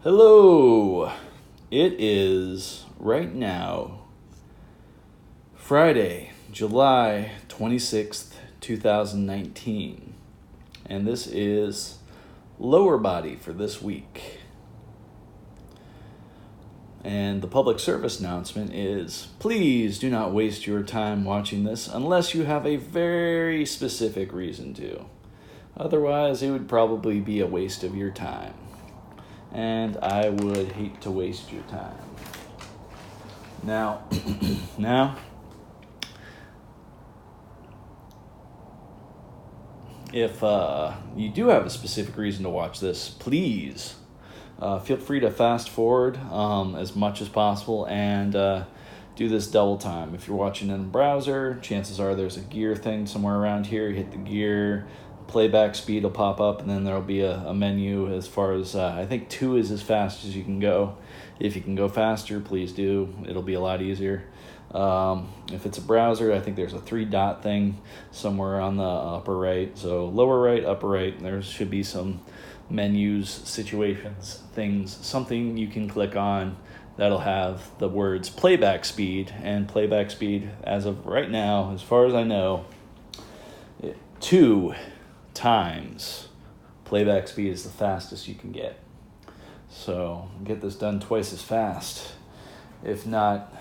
Hello. It is right now Friday, July 26th, 2019. And this is Lower Body for this week. And the public service announcement is, please do not waste your time watching this unless you have a very specific reason to. Otherwise, it would probably be a waste of your time. And I would hate to waste your time. Now, if you do have a specific reason to watch this, please feel free to fast forward as much as possible and do this double time. If you're watching in a browser, chances are there's a gear thing somewhere around here. You hit the gear, playback speed will pop up, and then there'll be a menu as far as, I think 2 is as fast as you can go. If you can go faster, please do. It'll be a lot easier. If it's a browser, I think there's a 3-dot thing somewhere on the upper right. So lower right, upper right, there should be some menus, situations, things, something you can click on that'll have the words playback speed. And playback speed, as of right now, as far as I know, 2 times playback speed is the fastest you can get. So get this done twice as fast, if not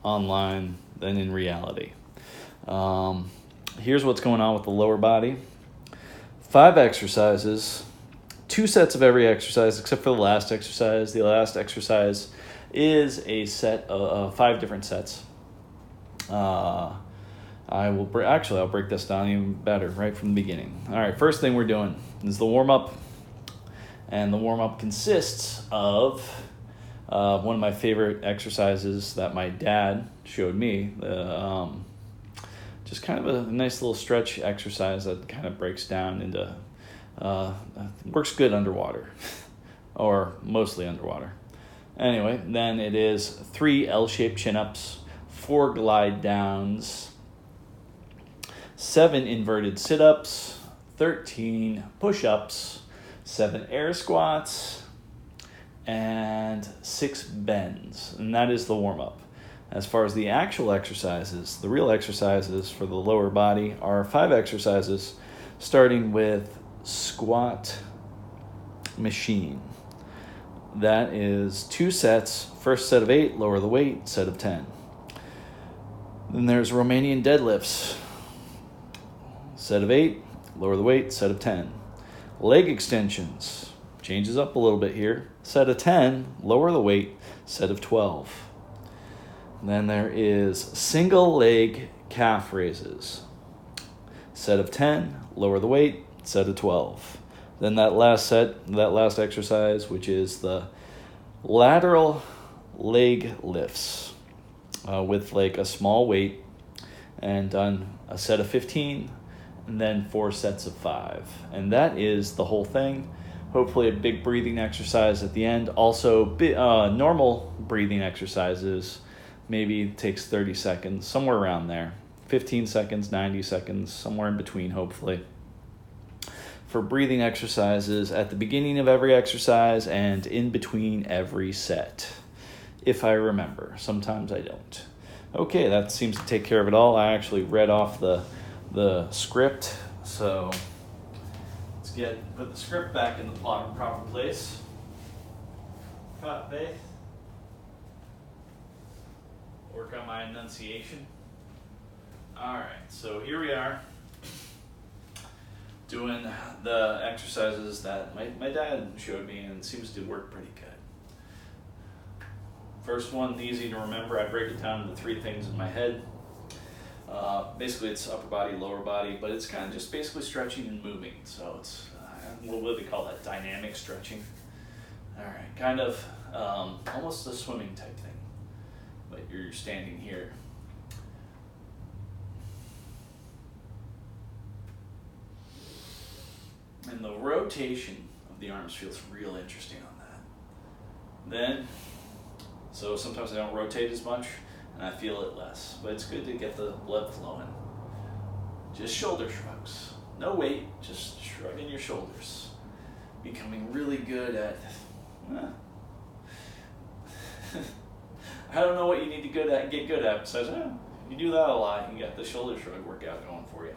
online, then in reality. Here's what's going on with the lower body. 5 exercises, 2 sets of every exercise except for the last exercise. The last exercise is a set of 5 different sets. I'll break this down even better right from the beginning. All right, first thing we're doing is the warm-up. And the warm-up consists of one of my favorite exercises that my dad showed me. Just kind of a nice little stretch exercise that kind of breaks down into, works good underwater, or mostly underwater. Anyway, then it is 3 L-shaped chin-ups, 4 glide downs, 7 inverted sit-ups, 13 push-ups, 7 air squats, and 6 bends. And that is the warm-up. As far as the actual exercises, the real exercises for the lower body are 5 exercises, starting with squat machine. That is 2 sets. First set of 8, lower the weight, set of 10. Then there's Romanian deadlifts. Set of 8, lower the weight, set of 10. Leg extensions, changes up a little bit here. Set of 10, lower the weight, set of 12. Then there is single leg calf raises. Set of 10, lower the weight, set of 12. Then that last exercise, which is the lateral leg lifts with like a small weight, and done a set of 15, and then 4 sets of 5. And that is the whole thing. Hopefully a big breathing exercise at the end. Also, normal breathing exercises maybe takes 30 seconds, somewhere around there. 15 seconds, 90 seconds, somewhere in between, hopefully. For breathing exercises at the beginning of every exercise and in between every set, if I remember. Sometimes I don't. Okay, that seems to take care of it all. I actually read off the script, so let's put the script back in the proper place. Cut, Faith. Work on my enunciation. All right, so here we are doing the exercises that my dad showed me, and it seems to work pretty good. First one, easy to remember. I break it down into 3 things in my head. Basically, it's upper body, lower body, but it's kind of just basically stretching and moving. So it's, what do they call that? Dynamic stretching. All right, kind of almost a swimming type thing, but you're standing here. And the rotation of the arms feels real interesting on that. Then, so sometimes I don't rotate as much, and I feel it less. But it's good to get the blood flowing. Just shoulder shrugs. No weight, just shrugging your shoulders. Becoming really good at I don't know what you need to get good at besides, you do that a lot, you got the shoulder shrug workout going for you.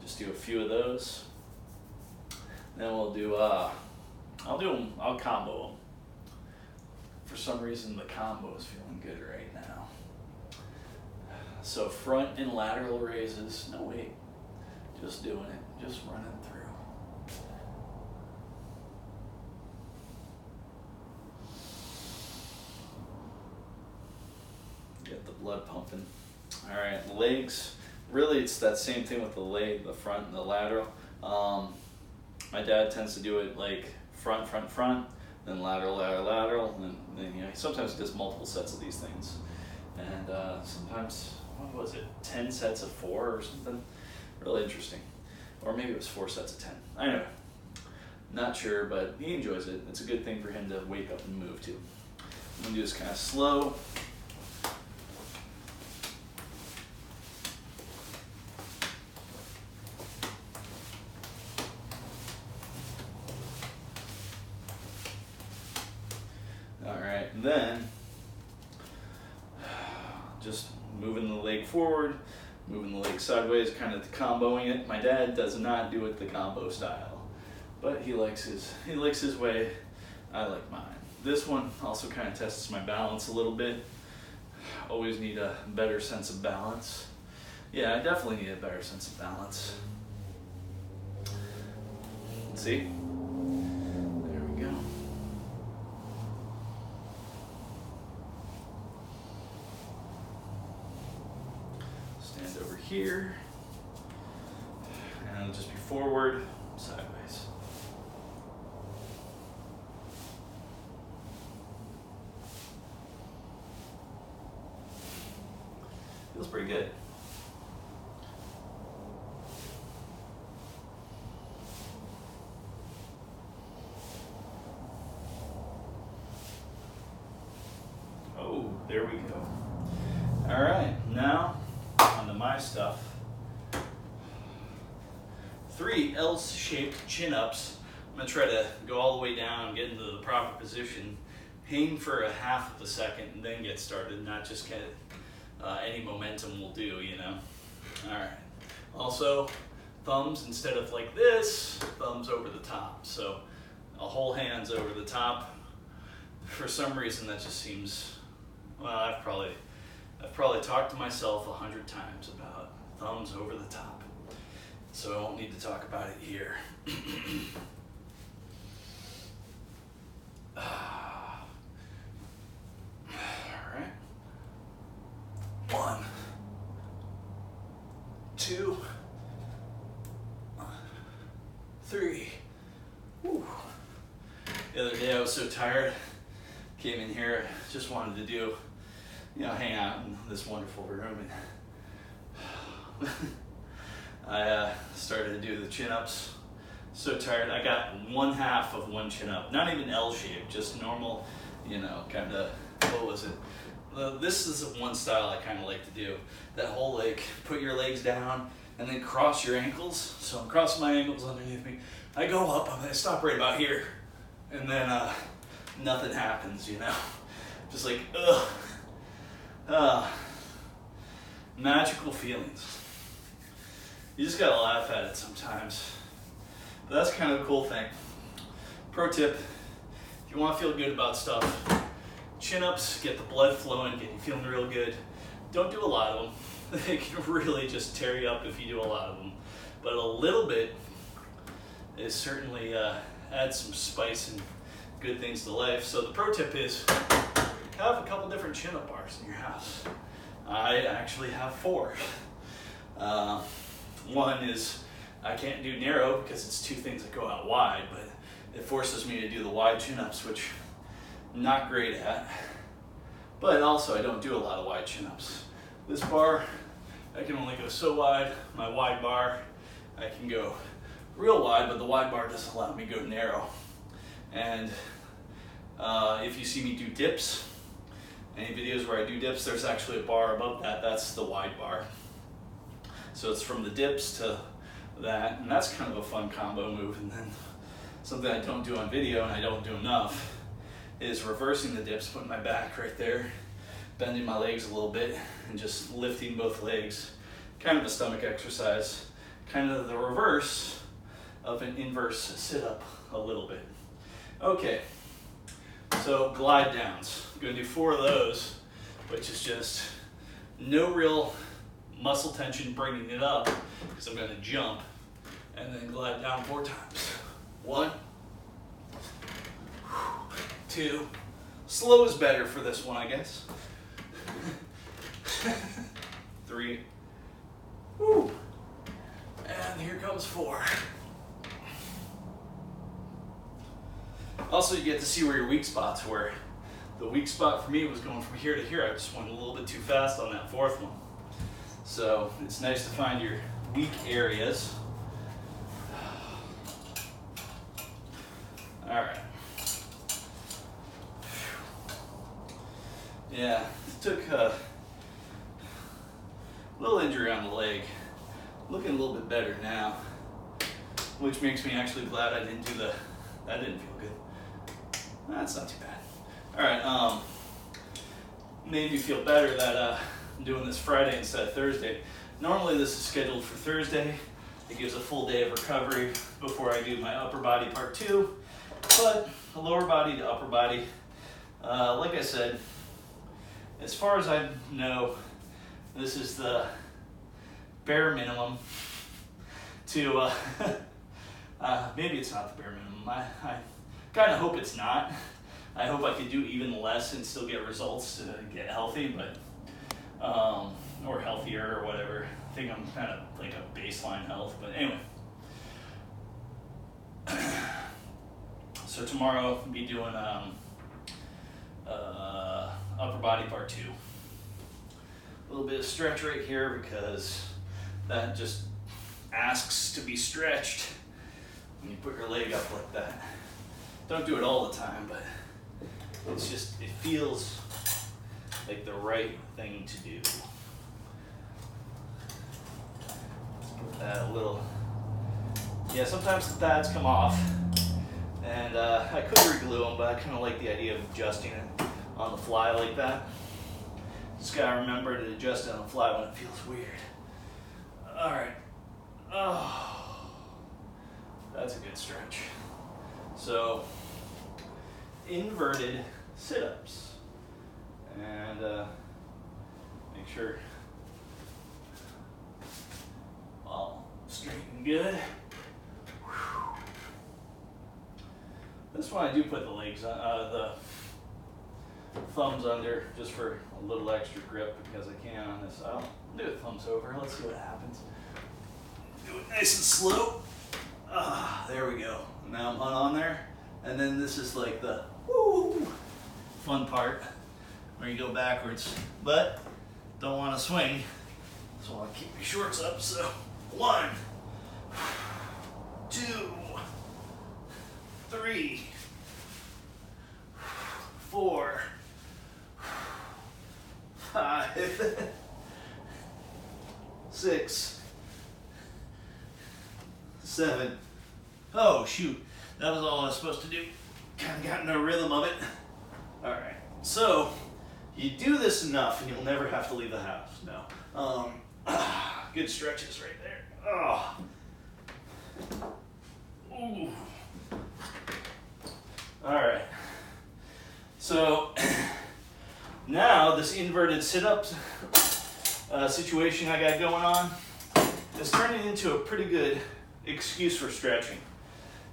Just do a few of those. Then we'll do, I'll combo them. For some reason, the combo is feeling good right now. So front and lateral raises, no wait, just doing it, just running through. Get the blood pumping. All right, legs, really it's that same thing with the leg, the front and the lateral. My dad tends to do it like front, then lateral, and then he sometimes does multiple sets of these things. And sometimes, what was it, 10 sets of 4 or something? Really interesting. Or maybe it was 4 sets of 10. Anyway, not sure, but he enjoys it. It's a good thing for him to wake up and move too. I'm gonna do this kind of slow. Then, just moving the leg forward, moving the leg sideways, kind of comboing it. My dad does not do it the combo style, but he likes his way. I like mine. This one also kind of tests my balance a little bit. Always need a better sense of balance. Yeah, I definitely need a better sense of balance. See? There we go. Here, and it'll just be forward, sideways. Feels pretty good. Oh, there we go. All right, now my stuff. 3 L-shaped chin-ups. I'm gonna try to go all the way down, get into the proper position, hang for a half of a second, and then get started. Not just get any momentum will do, you know. All right. Also, thumbs instead of like this, thumbs over the top. So, a whole hand's over the top. For some reason, that just seems. Well, I've probably talked to myself 100 times about thumbs over the top, so I won't need to talk about it here. All right. 1, 2, 3. Whew. The other day I was so tired, came in here, just wanted to do, hang out in this wonderful room, and I started to do the chin-ups. So tired. I got 1/2 of one chin-up, not even L-shaped, just normal, kind of, what was it? This is one style I kind of like to do. That whole, like, put your legs down and then cross your ankles. So I'm crossing my ankles underneath me. I go up, I stop right about here, and then nothing happens, Just like, magical feelings. You just gotta laugh at it sometimes. But that's kind of a cool thing. Pro tip, if you want to feel good about stuff, chin-ups, get the blood flowing, get you feeling real good. Don't do a lot of them. They can really just tear you up if you do a lot of them. But a little bit is certainly adds some spice and good things to life. So the pro tip is, have a couple different chin-up bars in your house. I actually have 4. One is I can't do narrow because it's 2 things that go out wide, but it forces me to do the wide chin-ups, which I'm not great at. But also I don't do a lot of wide chin-ups. This bar, I can only go so wide. My wide bar, I can go real wide, but the wide bar doesn't allow me to go narrow. And if you see me do dips, any videos where I do dips, there's actually a bar above that. That's the wide bar. So it's from the dips to that, and that's kind of a fun combo move. And then something I don't do on video and I don't do enough is reversing the dips, putting my back right there, bending my legs a little bit, and just lifting both legs. Kind of a stomach exercise, kind of the reverse of an inverse sit-up a little bit. Okay, so glide downs. I'm gonna do 4 of those, which is just no real muscle tension bringing it up, because I'm gonna jump and then glide down 4 times. 1, 2, slow is better for this one, I guess. 3, woo, and here comes 4. Also, you get to see where your weak spots were. The weak spot for me was going from here to here. I just went a little bit too fast on that 4th one. So it's nice to find your weak areas. All right. Yeah, took a little injury on the leg. Looking a little bit better now, which makes me actually glad I didn't do that didn't feel good. That's not too bad. All right, made me feel better that I'm doing this Friday instead of Thursday. Normally this is scheduled for Thursday. It gives a full day of recovery before I do my upper body part 2. But a lower body to upper body, like I said, as far as I know, this is the bare minimum to, maybe it's not the bare minimum. I kind of hope it's not. I hope I could do even less and still get results to get healthy, but, or healthier or whatever. I think I'm kind of like a baseline health, but anyway. So tomorrow I'll be doing upper body part 2. A little bit of stretch right here because that just asks to be stretched when you put your leg up like that. Don't do it all the time, but it's just, it feels like the right thing to do. Give that a little, yeah, sometimes the pads come off, and I could reglue them, but I kind of like the idea of adjusting it on the fly like that. Just gotta remember to adjust it on the fly when it feels weird. All right. Oh, that's a good stretch. So, inverted sit-ups, and make sure all straight and good. This one I do put the legs on, the thumbs under just for a little extra grip because I can on this. I'll do it thumbs over. Let's see what happens. Do it nice and slow. There we go. Now I'm on there, and then this is like the woo fun part where you go backwards, but don't want to swing, so I want to keep your shorts up. So 1, 2, 3, 4, 5, 6, 7. Oh shoot, that was all I was supposed to do. Kind of got in a rhythm of it. All right, so you do this enough and you'll never have to leave the house. No, good stretches right there. Oh. Ooh. All right, so now this inverted sit-up situation I got going on is turning into a pretty good excuse for stretching.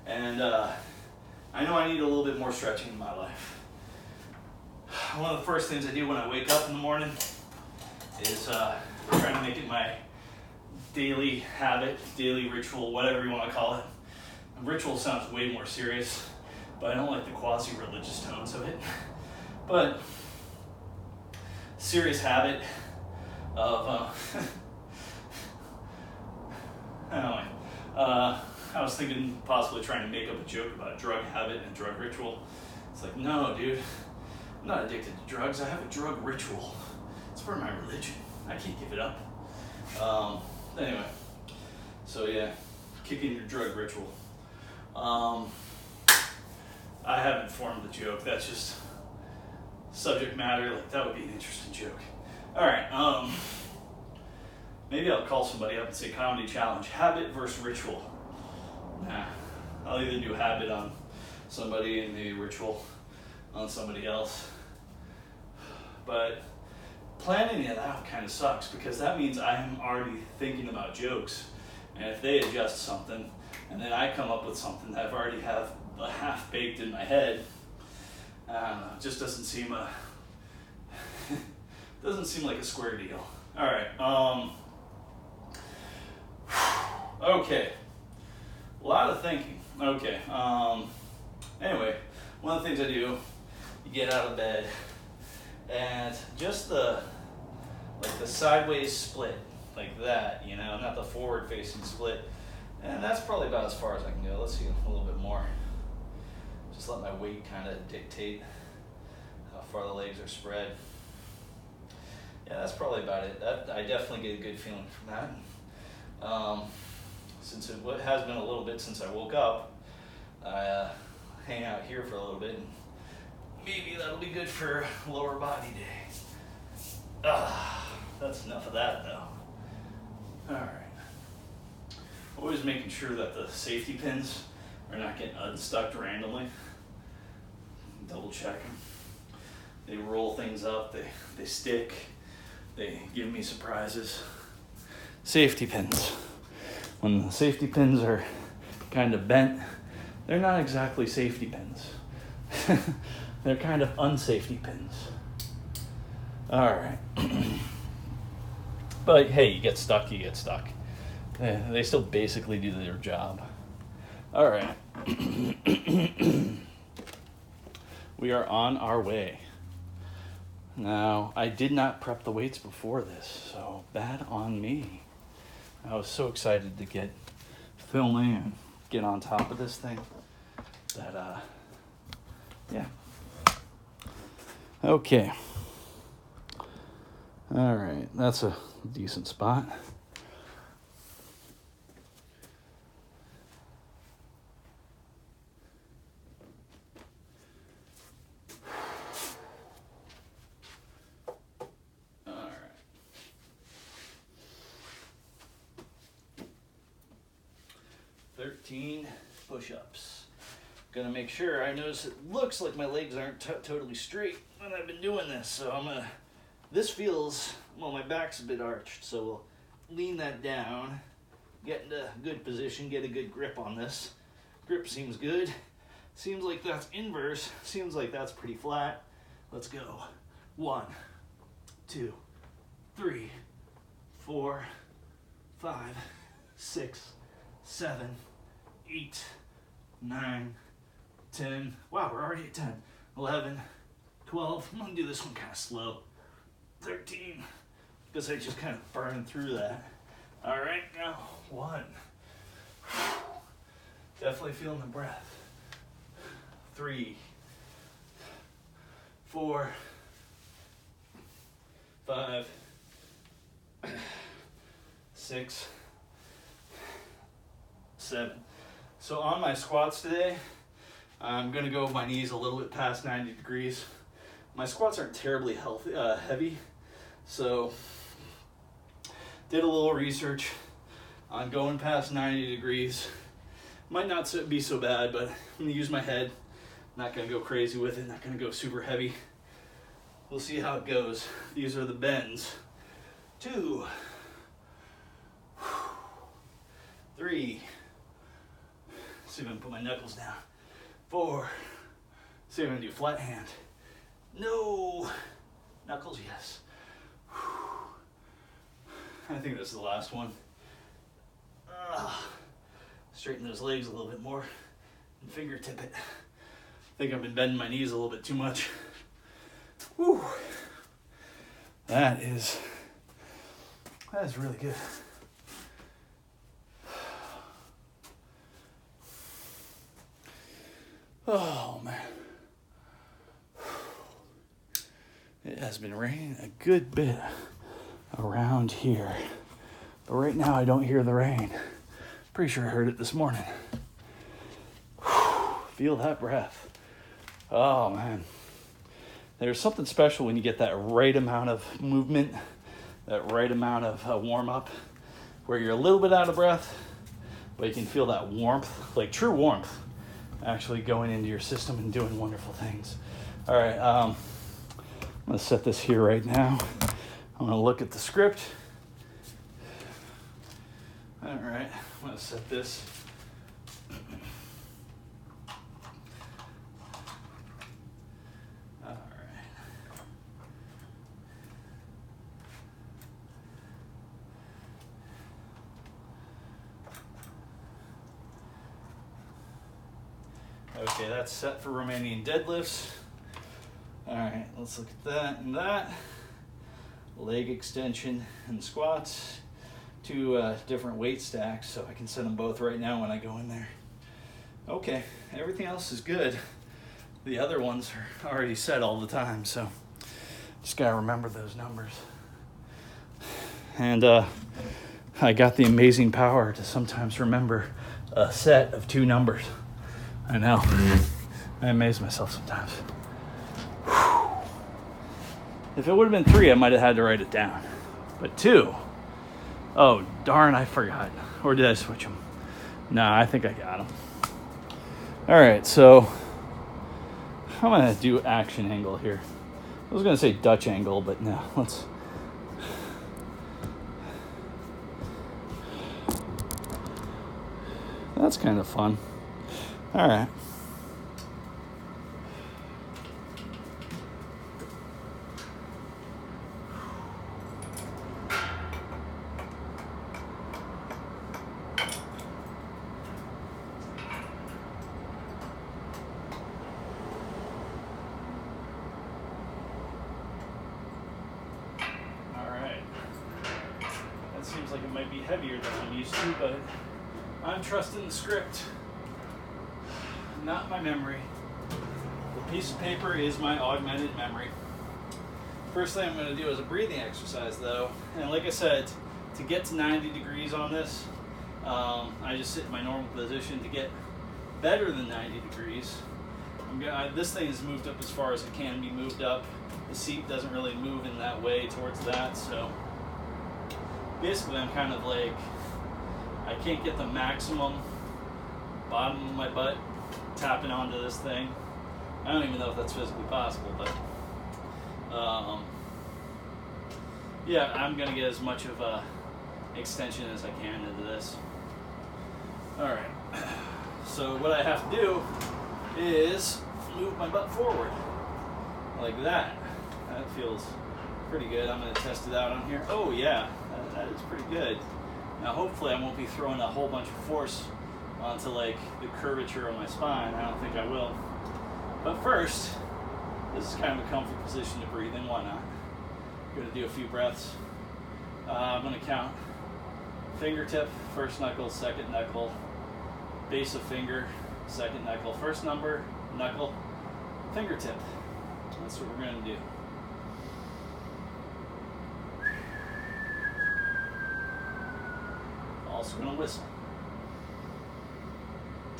And I know I need a little bit more stretching in my life. One of the first things I do when I wake up in the morning is trying to make it my daily habit, daily ritual, whatever you want to call it. Ritual sounds way more serious, but I don't like the quasi-religious tones of it. But serious habit of, anyway, I was thinking possibly trying to make up a joke about a drug habit and a drug ritual. It's like, no, dude, I'm not addicted to drugs. I have a drug ritual. It's part of my religion. I can't give it up. Anyway, so yeah, kick in your drug ritual. I haven't formed the joke. That's just subject matter. Like, that would be an interesting joke. All right. Maybe I'll call somebody up and say comedy challenge: habit versus ritual. Nah, I'll either do habit on somebody and maybe ritual on somebody else. But planning it out kind of sucks, because that means I'm already thinking about jokes. And if they adjust something and then I come up with something that I've already have half baked in my head, I don't know, it just doesn't seem like a square deal. All right. Okay. A lot of thinking. Okay. Anyway, one of the things I do, you get out of bed, and just the sideways split, like that, not the forward facing split. And that's probably about as far as I can go. Let's see a little bit more. Just let my weight kind of dictate how far the legs are spread. Yeah, that's probably about it. I definitely get a good feeling from that. Since it has been a little bit since I woke up, I hang out here for a little bit, and maybe that'll be good for lower body day. That's enough of that, though. All right. Always making sure that the safety pins are not getting unstuck randomly. Double check them. They roll things up. They stick. They give me surprises. Safety pins. When the safety pins are kind of bent, they're not exactly safety pins. They're kind of unsafety pins. All right. But hey, you get stuck, you get stuck. They still basically do their job. All right. We are on our way. Now, I did not prep the weights before this, so bad on me. I was so excited to get filming and get on top of this thing that, yeah. Okay. All right, that's a decent spot. All right. 13 push-ups. Gonna make sure. I notice it looks like my legs aren't totally straight when I've been doing this, so this feels, my back's a bit arched, so we'll lean that down, get into good position, get a good grip on this. Grip seems good. Seems like that's inverse. Seems like that's pretty flat. Let's go. 1, 2, 3, 4, 5, 6, 7, 8, 9, 10. Wow, we're already at 10. 11, 12. I'm gonna do this one kind of slow. 13. Because I just kind of burned through that. All right, now 1. Definitely feeling the breath. 3, 4, 5, 6, 7. So on my squats today, I'm gonna go with my knees a little bit past 90 degrees. My squats aren't terribly heavy, so did a little research on going past 90 degrees. Might not be so bad, but I'm gonna use my head. Not gonna go crazy with it, not gonna go super heavy. We'll see how it goes. These are the bends. 2, 3, see if I can put my knuckles down. 4, see if I can do flat hand. No, knuckles, yes. I think this is the last one. Straighten those legs a little bit more and fingertip it. I think I've been bending my knees a little bit too much. Whew. That is really good. Oh man. It has been raining a good bit around here. But right now I don't hear the rain. Pretty sure I heard it this morning. Feel that breath. Oh man, there's something special when you get that right amount of movement, that right amount of warm-up, where you're a little bit out of breath, but you can feel that warmth, like true warmth, actually going into your system and doing wonderful things. All right, I'm gonna set this here right now. I'm gonna look at the script. All right, I'm gonna set this. All right. Okay, that's set for Romanian deadlifts. All right, let's look at that and that. Leg extension and squats. Two different weight stacks, so I can set them both right now when I go in there. Okay, everything else is good. The other ones are already set all the time, so just gotta remember those numbers. And I got the amazing power to sometimes remember a set of 2 numbers. I know. I amaze myself sometimes. If it would have been 3, I might have had to write it down. But 2, oh darn, I forgot. Or did I switch them? Nah, I think I got them. All right, so I'm gonna do action angle here. I was gonna say Dutch angle, but no, let's. That's kind of fun. All right. Seems like it might be heavier than I'm used to, but I'm trusting the script, not my memory. The piece of paper is my augmented memory. First thing I'm going to do is a breathing exercise though, and like I said, to get to 90 degrees on this, I just sit in my normal position. To get better than 90 degrees, this thing is moved up as far as it can be moved up. The seat doesn't really move in that way towards that, so basically I'm kind of like, I can't get the maximum bottom of my butt tapping onto this thing. I don't even know if that's physically possible, but yeah, I'm gonna get as much of a extension as I can into this. All right, so what I have to do is move my butt forward like that. That feels pretty good. I'm gonna test it out on here. Oh yeah, that is pretty good. Now hopefully I won't be throwing a whole bunch of force onto like the curvature of my spine. I don't think I will. But first, this is kind of a comfy position to breathe in. Why not? I'm gonna do a few breaths. I'm gonna count fingertip, first knuckle, second knuckle, base of finger, second knuckle, first number, knuckle, fingertip. That's what we're gonna do. Also gonna whistle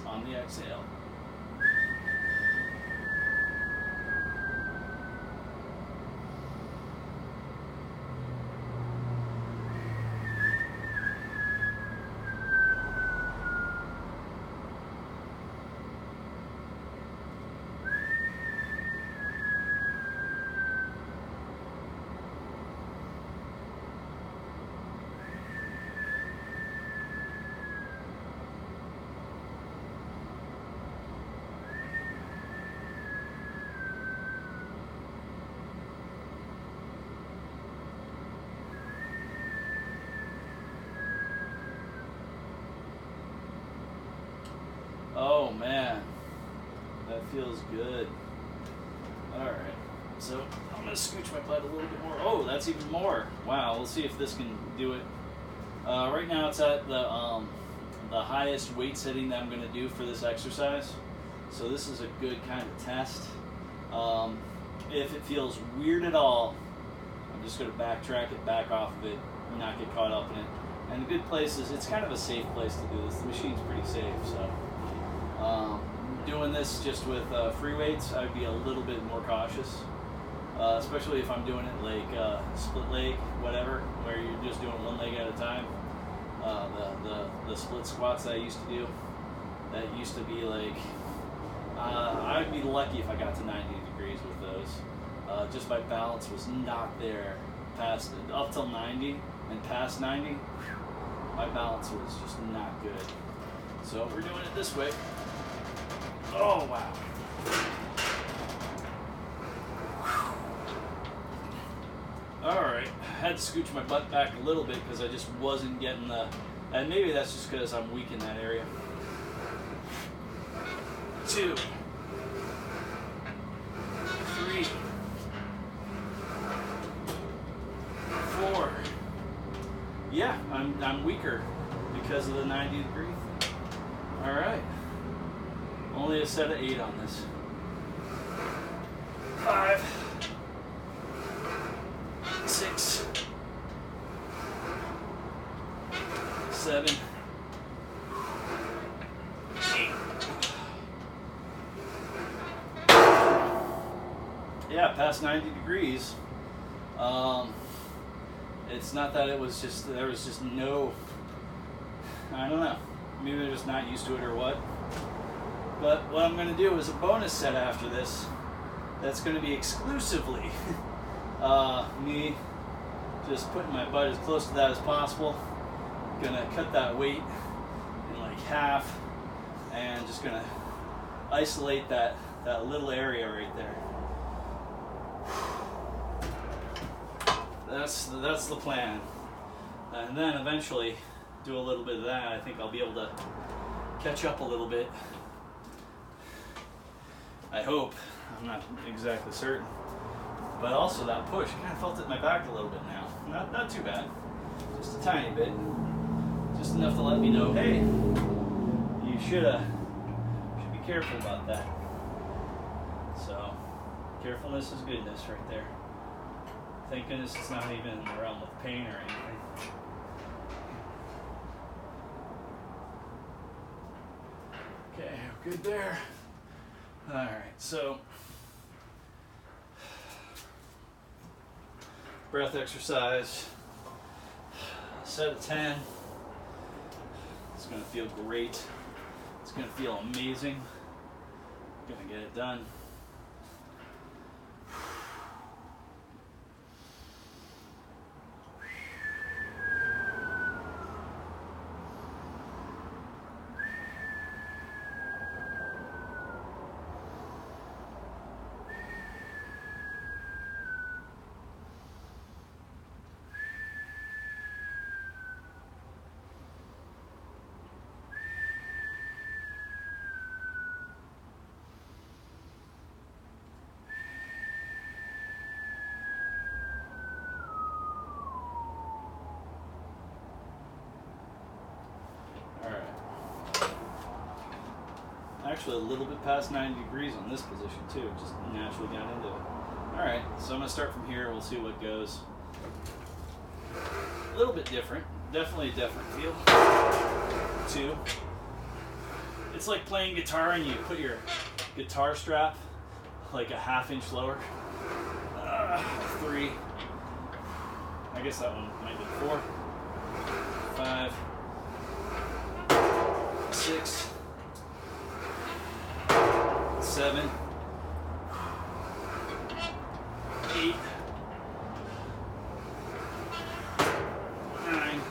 on the exhale. Oh man, that feels good. All right, so I'm gonna scooch my butt a little bit more. Oh, that's even more. Wow, we'll see if this can do it. Right now it's at the highest weight setting that I'm gonna do for this exercise. So this is a good kind of test. If it feels weird at all, I'm just gonna backtrack it, back off of it, not get caught up in it. And the good place is it's kind of a safe place to do this. The machine's pretty safe, so doing this just with free weights, I'd be a little bit more cautious, especially if I'm doing it like split leg, whatever, where you're just doing one leg at a time. The split squats that I used to do, that used to be like, I'd be lucky if I got to 90 degrees with those. Just my balance was not there past up till 90, and past 90, my balance was just not good. So we're doing it this way. Oh wow. Alright, I had to scooch my butt back a little bit because I just wasn't getting the, and maybe that's just because I'm weak in that area. 2, 3, 4. Yeah, I'm weaker because of the 90 degree. Alright. Only a set of 8 on this. 5, 6, 7, 8. Yeah, past 90 degrees. It's not that it was just, there was just no, I don't know, maybe they're just not used to it or what. But what I'm going to do is a bonus set after this that's going to be exclusively me just putting my butt as close to that as possible. Going to cut that weight in like half and just going to isolate that little area right there. That's the plan. And then eventually do a little bit of that. I think I'll be able to catch up a little bit. I hope. I'm not exactly certain. But also that push, I kind of felt it in my back a little bit now. Not too bad. Just a tiny bit. Just enough to let me know, hey, you should be careful about that. So, carefulness is goodness right there. Thank goodness it's not even in the realm of pain or anything. Okay, good there. Alright, so breath exercise, set of 10. It's going to feel great. It's going to feel amazing. I'm going to get it done. Actually a little bit past 90 degrees on this position too, just naturally got into it. Alright, so I'm going to start from here, we'll see what goes. A little bit different, definitely a different feel. 2. It's like playing guitar and you put your guitar strap like a ½ inch lower. 3. I guess that one might be 4. 5. 6. 7, 8, 9,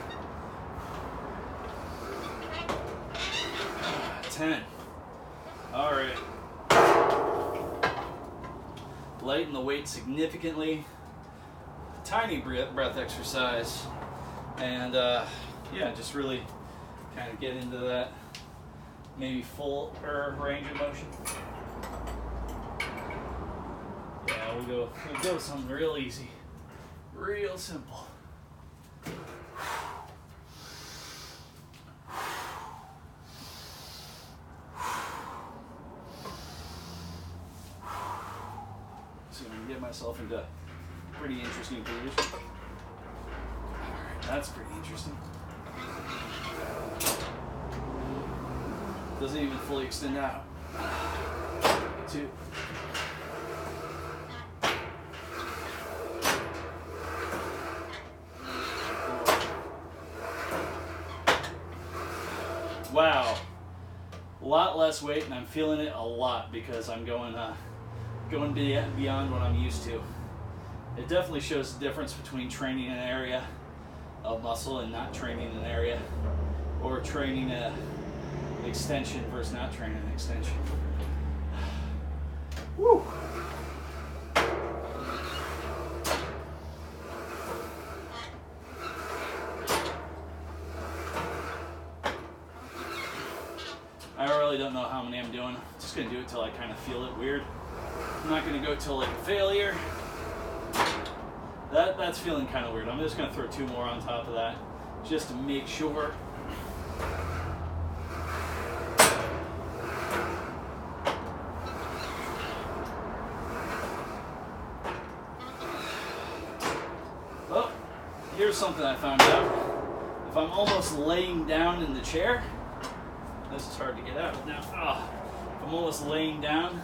10. All right. Lighten the weight significantly. Tiny breath exercise, and yeah, just really kind of get into that maybe full range of motion. Yeah, we'll go with something real easy, real simple. So I'm gonna get myself into a pretty interesting position. Alright, that's pretty interesting. Doesn't even fully extend out. to. Wow, a lot less weight, and I'm feeling it a lot because I'm going beyond what I'm used to. It definitely shows the difference between training an area of muscle and not training an area, or training an extension versus not training an extension. Woo! I really don't know how many I'm doing. I'm just gonna do it till I kind of feel it weird. I'm not gonna go till like a failure. That's feeling kind of weird. I'm just gonna throw 2 more on top of that, just to make sure. Well, here's something I found out. If I'm almost laying down in the chair, this is hard to get out now. If I'm almost laying down,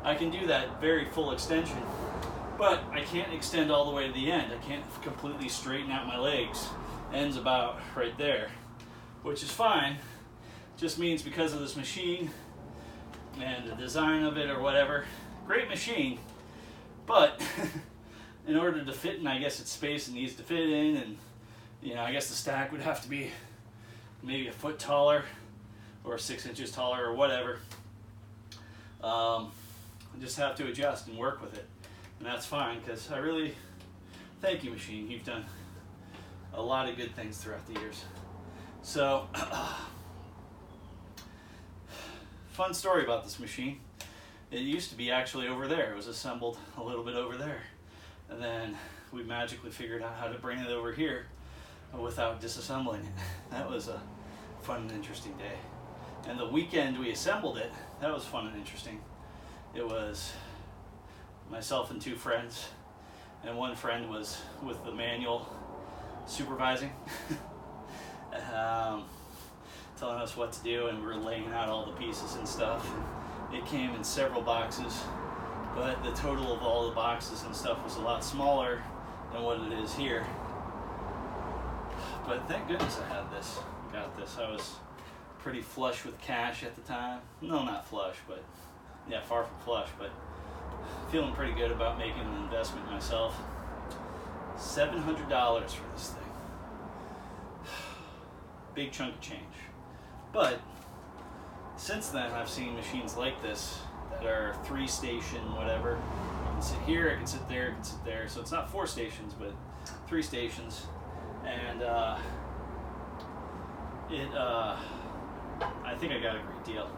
I can do that very full extension, but I can't extend all the way to the end. I can't completely straighten out my legs. Ends about right there, which is fine. Just means because of this machine and the design of it or whatever, great machine, but in order to fit in, I guess it's space it needs to fit in, and I guess the stack would have to be maybe a foot taller or 6 inches taller or whatever. I just have to adjust and work with it, and that's fine, because I really thank you, machine. You've done a lot of good things throughout the years. So fun story about this machine. It used to be actually over there. It was assembled a little bit over there, and then we magically figured out how to bring it over here without disassembling it. That was a fun and interesting day. And the weekend we assembled it, that was fun and interesting. It was myself and 2 friends, and one friend was with the manual supervising, telling us what to do, and we were laying out all the pieces and stuff. It came in several boxes, but the total of all the boxes and stuff was a lot smaller than what it is here. But thank goodness I had this, got this. I was pretty flush with cash at the time. No, not flush, but yeah, far from flush, but feeling pretty good about making an investment myself. $700 for this thing. Big chunk of change. But since then, I've seen machines like this that are 3-station, whatever. I can sit here, I can sit there, I can sit there. So it's not 4 stations, but 3 stations. And I think I got a great deal.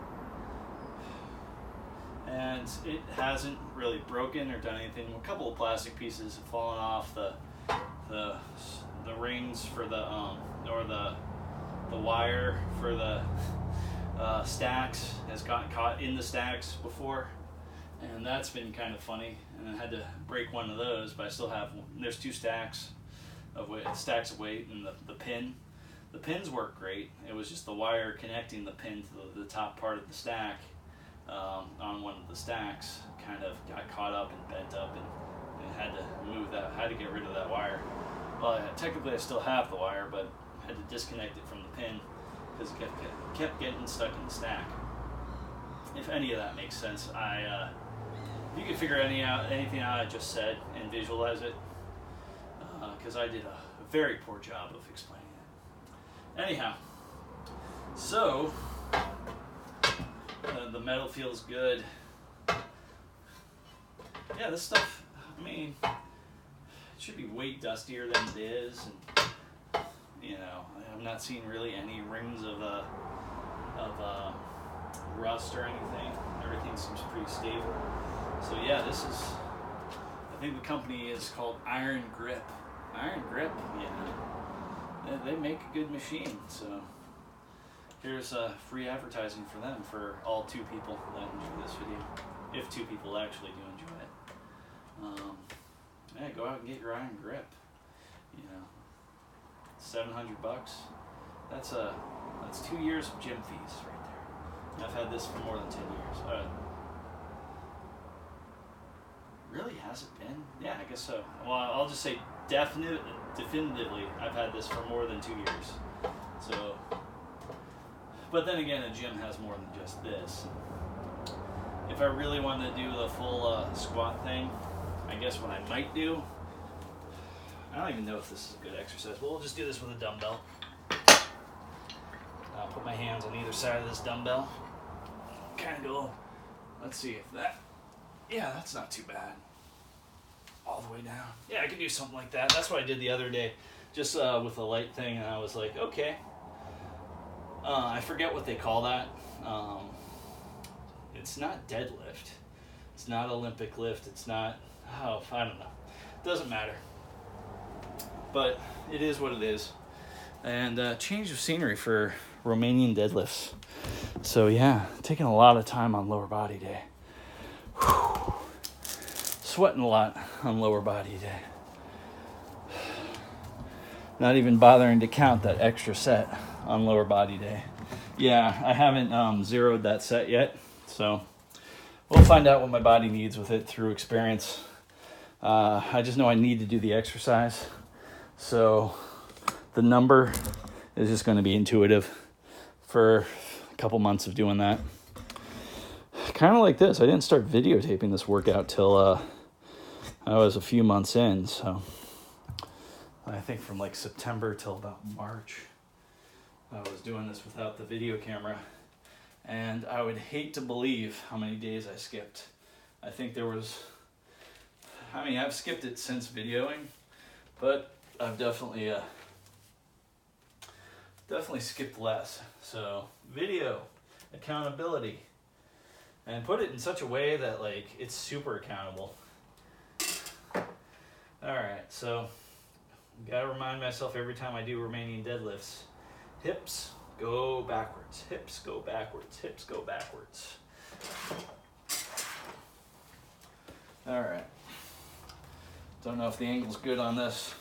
And it hasn't really broken or done anything. A couple of plastic pieces have fallen off. The rings for the or the wire for the stacks has gotten caught in the stacks before, and that's been kind of funny. And I had to break one of those, but I still have. There's 2 stacks of weight, and the pin. The pins work great. It was just the wire connecting the pin to the top part of the stack on one of the stacks kind of got caught up and bent up, and had to move that. Had to get rid of that wire. Well, technically I still have the wire, but I had to disconnect it from the pin because it kept getting stuck in the stack. If any of that makes sense, if you can figure anything out I just said and visualize it, because I did a very poor job of explaining it. Anyhow, so the metal feels good. Yeah, this stuff, I mean, it should be way dustier than it is, and I'm not seeing really any rings of rust or anything. Everything seems pretty stable. So yeah, I think the company is called Iron Grip. Iron Grip, they make a good machine. So here's free advertising for them for all 2 people that enjoy this video, if 2 people actually do enjoy it. Yeah, go out and get your Iron Grip. $700. That's 2 years of gym fees right there. And I've had this for more than 10 years. has it been? Yeah, I guess so. Well, I'll just say definitively, I've had this for more than 2 years. So, but then again, a gym has more than just this. If I really wanted to do the full squat thing, I guess what I might do, I don't even know if this is a good exercise, but we'll just do this with a dumbbell. I'll put my hands on either side of this dumbbell. Kind of go, let's see if that, yeah, that's not too bad. All the way down. Yeah, I could do something like that. That's what I did the other day, just with a light thing, and I was like, okay. I forget what they call that. It's not deadlift. It's not Olympic lift. It's not, I don't know. Doesn't matter. But it is what it is. And change of scenery for Romanian deadlifts. So yeah, taking a lot of time on lower body day. Whew. Sweating a lot on lower body day. Not even bothering to count that extra set on lower body day. Yeah, I haven't zeroed that set yet. So we'll find out what my body needs with it through experience. I just know I need to do the exercise. So the number is just going to be intuitive for a couple months of doing that. Kind of like this. I didn't start videotaping this workout till I was a few months in. So I think from like September till about March, I was doing this without the video camera. And I would hate to believe how many days I skipped. I think there was, I've skipped it since videoing, but I've definitely skipped less. So video, accountability, and put it in such a way that like it's super accountable. All right, so gotta remind myself every time I do Romanian deadlifts, hips go backwards, hips go backwards, hips go backwards. All right. Don't know if the angle's good on this.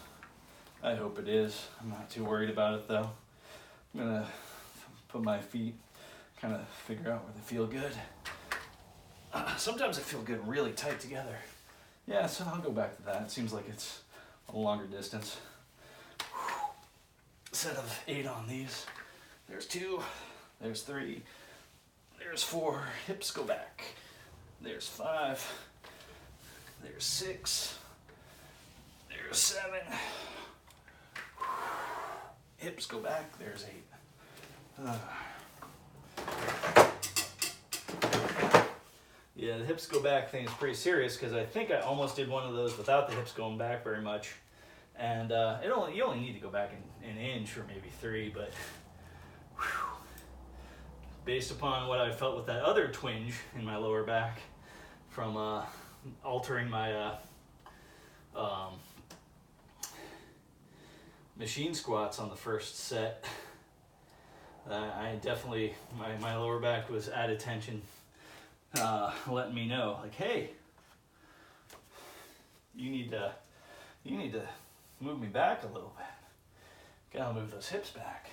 I hope it is. I'm not too worried about it though. I'm gonna put my feet, kind of figure out where they feel good. Sometimes I feel good really tight together. Yeah, so I'll go back to that. It seems like it's a longer distance. Set of 8 on these. There's 2, there's 3, there's 4, hips go back. There's 5, there's 6, there's 7, hips go back, there's 8. Yeah, the hips go back thing is pretty serious because I think I almost did one of those without the hips going back very much. And you only need to go back an inch or maybe 3, but whew, based upon what I felt with that other twinge in my lower back from altering my machine squats on the first set, I definitely, my lower back was at attention, letting me know, like, hey, you need to move me back a little bit. Gotta move those hips back.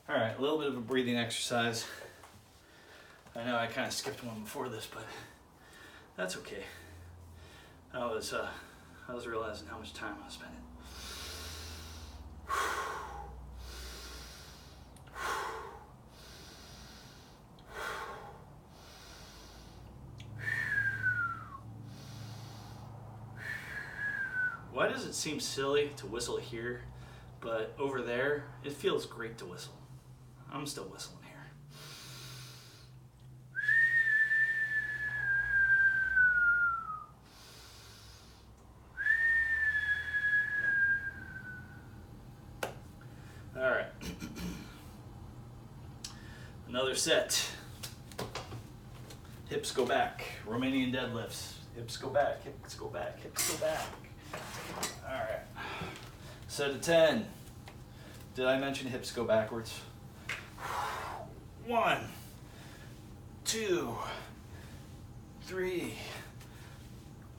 All right, a little bit of a breathing exercise. I know I kind of skipped one before this, but that's okay. I was realizing how much time I was spending. Why does it seem silly to whistle here, but over there, it feels great to whistle? I'm still whistling here. All right. Another set. Hips go back. Romanian deadlifts. Hips go back, hips go back, hips go back. All right. Set of 10. Did I mention hips go backwards? 1, 2, 3.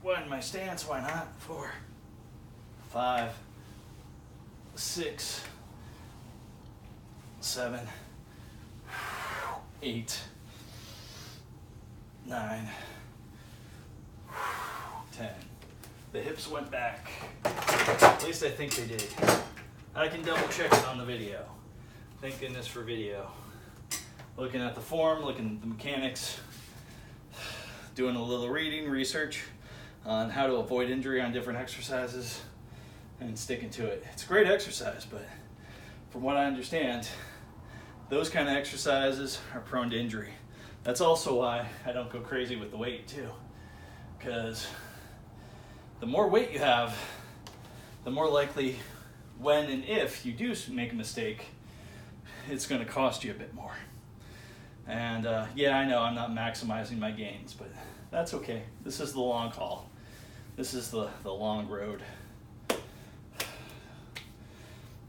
1, my stance, why not? 4, 5, 6, 7, 8, 9, 10. The hips went back. At least I think they did. I can double check it on the video. Thank goodness for video. Looking at the form, looking at the mechanics, doing a little reading, research on how to avoid injury on different exercises, and sticking to it. It's a great exercise, but from what I understand, those kind of exercises are prone to injury. That's also why I don't go crazy with the weight too, because the more weight you have, the more likely when and if you do make a mistake, it's going to cost you a bit more. And yeah, I know I'm not maximizing my gains, but that's okay. This is the long haul. This is the long road.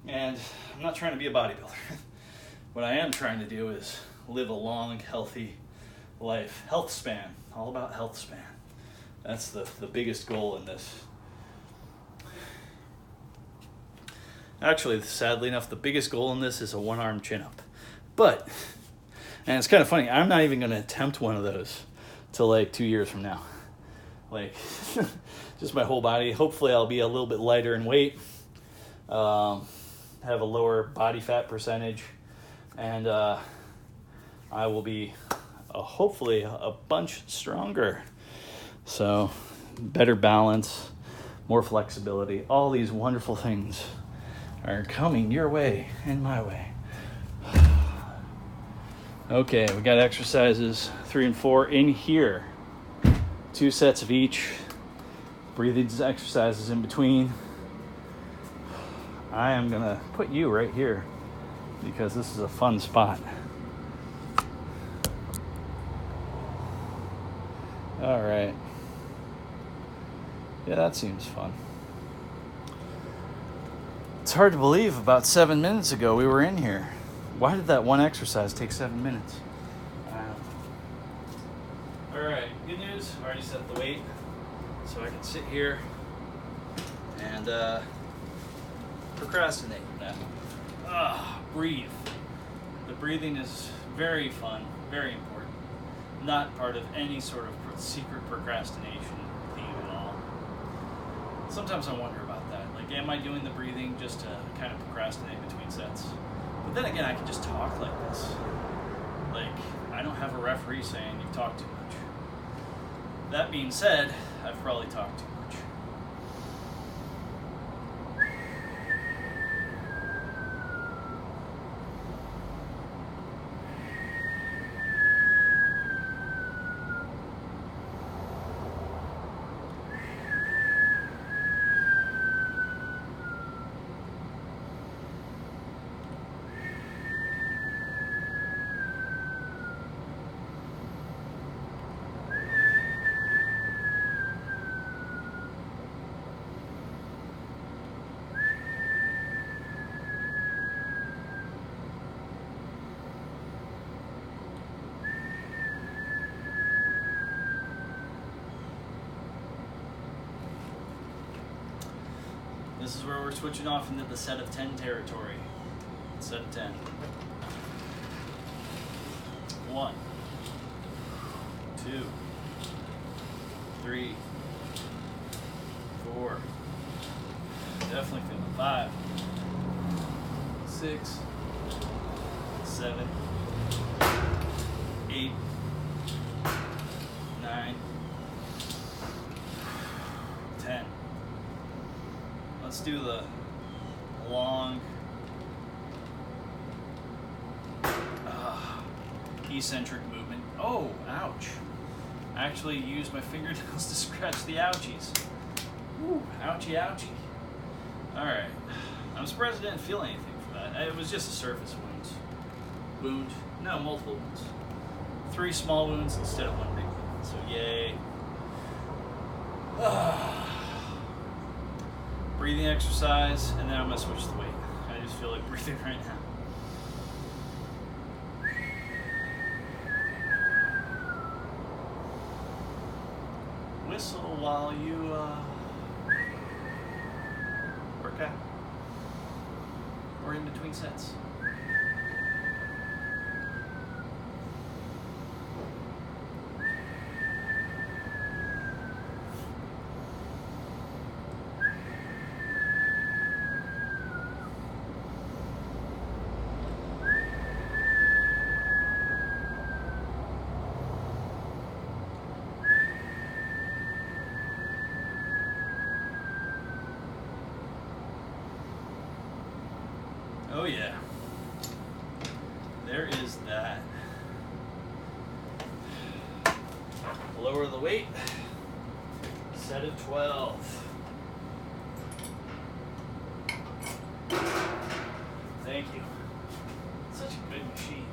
And I'm not trying to be a bodybuilder. What I am trying to do is live a long, healthy life. Health span, all about health span. That's the biggest goal in this. Actually, sadly enough, the biggest goal in this is a one-arm chin-up. But, and it's kind of funny, I'm not even going to attempt one of those till like 2 years from now. Like, just my whole body. Hopefully I'll be a little bit lighter in weight, have a lower body fat percentage, and I will be hopefully a bunch stronger. So, better balance, more flexibility, all these wonderful things are coming your way and my way. Okay, we got exercises 3 and 4 in here. 2 sets of each. Breathing exercises in between. I am going to put you right here because this is a fun spot. All right. Yeah, that seems fun. It's hard to believe about 7 minutes ago we were in here. Why did that one exercise take 7 minutes? I don't know. All right, good news. I already set the weight, so I can sit here and procrastinate now. Breathe. The breathing is very fun, very important. Not part of any sort of secret procrastination theme at all. Sometimes I wonder about that. Like, am I doing the breathing just to kind of procrastinate between sets? But then again, I can just talk like this. Like, I don't have a referee saying you've talked too much. That being said, I've probably talked too much. This is where we're switching off into the set of 10 territory. Set of 10. 1, 2, 3, 4. Definitely feeling 5, 6, 7, 8, 9, 10. Let's do the long eccentric movement. Oh, ouch. I actually used my fingernails to scratch the ouchies. Ooh, ouchie, ouchie. Alright. I'm surprised I didn't feel anything for that. It was just a surface wound. No, multiple wounds. 3 small wounds instead of 1 big one. So, yay. Breathing exercise, and then I'm going to switch the weight. I just feel like breathing right now. Whistle while you work out. Or in between sets. Oh yeah. There is that. Lower the weight. Set of 12. Thank you. Such a good machine.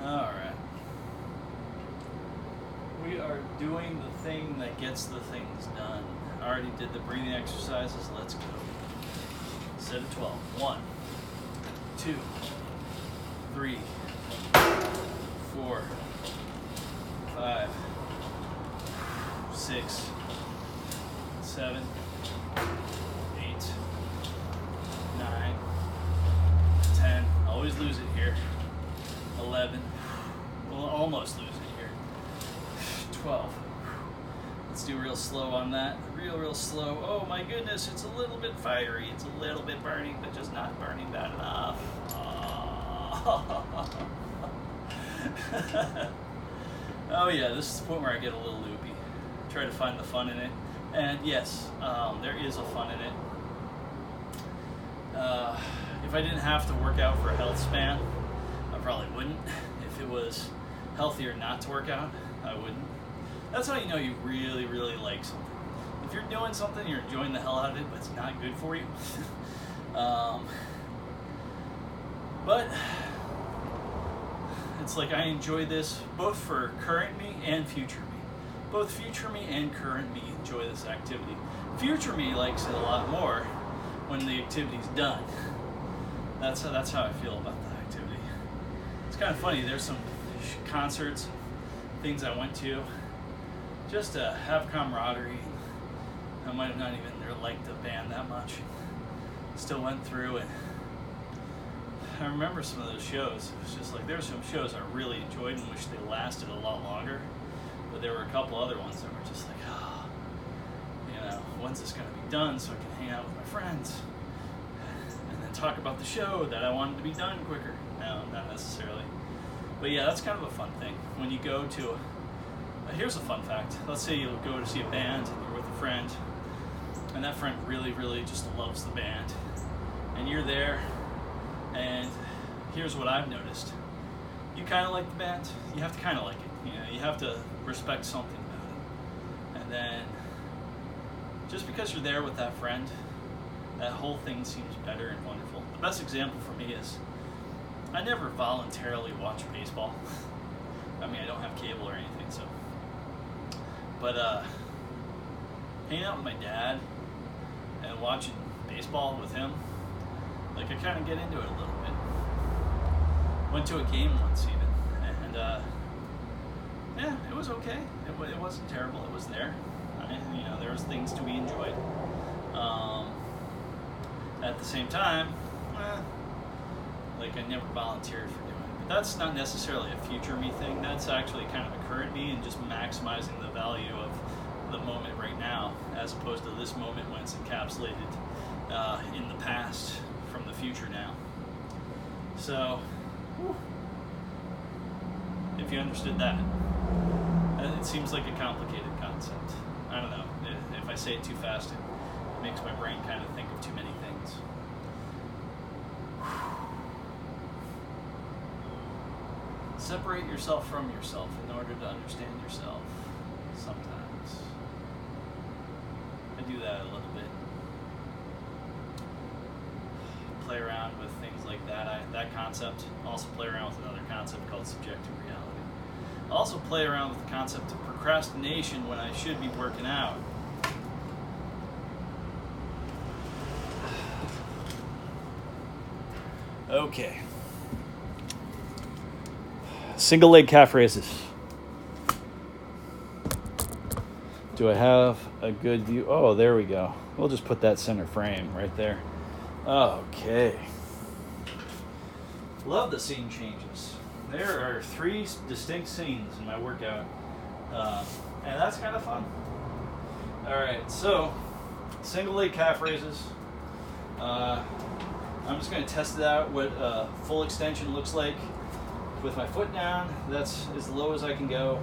Alright. We are doing the thing that gets the things done. I already did the breathing exercises. Let's go. Set of 12. 1, 2, 3, 4, 5, 6, 7, 8, 9, 10. Always lose it here. 11. We'll almost lose it here. 12. Let's do real slow on that. Real slow. Oh my goodness, it's a little bit fiery. It's a little bit burning, but just not burning bad enough. Oh, oh yeah, this is the point where I get a little loopy. Try to find the fun in it. And yes, there is a fun in it. If I didn't have to work out for a health span, I probably wouldn't. If it was healthier not to work out, I wouldn't. That's how you know you really, really like something. If you're doing something, you're enjoying the hell out of it, but it's not good for you. But it's like I enjoy this both for current me and future me. Both future me and current me enjoy this activity. Future me likes it a lot more when the activity's done. That's how I feel about the activity. It's kind of funny. There's some concerts, things I went to, just to have camaraderie. I might have not even liked the band that much. Still went through it. I remember some of those shows. It was just like there were some shows I really enjoyed and wish they lasted a lot longer. But there were a couple other ones that were just like, oh, you know, when's this going to be done so I can hang out with my friends and then talk about the show that I wanted to be done quicker. No, not necessarily. But yeah, that's kind of a fun thing. When you go to here's a fun fact. Let's say you go to see a band and you're with a friend, and that friend really, really just loves the band. And you're there, and here's what I've noticed. You kind of like the band. You have to kind of like it. You know, you have to respect something about it. And then, just because you're there with that friend, that whole thing seems better and wonderful. The best example for me is, I never voluntarily watch baseball. I mean, I don't have cable or anything, so. But hanging out with my dad and watching baseball with him, like I kind of get into it a little bit. Went to a game once even, and yeah, it was okay. It wasn't terrible. It was there. You know, there was things to be enjoyed. At the same time, like I never volunteered for doing it. But that's not necessarily a future me thing. That's actually kind of a current me and just maximizing the value of the moment right now, as opposed to this moment when it's encapsulated in the past from the future now. So, if you understood that, it seems like a complicated concept. I don't know. If I say it too fast, it makes my brain kind of think of too many things. Separate yourself from yourself in order to understand yourself sometimes. I do that a little bit. Play around with things like that. That concept. Also play around with another concept called subjective reality. Also play around with the concept of procrastination when I should be working out. Okay. Single leg calf raises. Do I have a good view? Oh, there we go. We'll just put that center frame right there. Okay. Love the scene changes. there are 3 distinct scenes in my workout, and that's kind of fun. All right, so single leg calf raises. I'm just going to test it out what full extension looks like with my foot down. That's as low as I can go.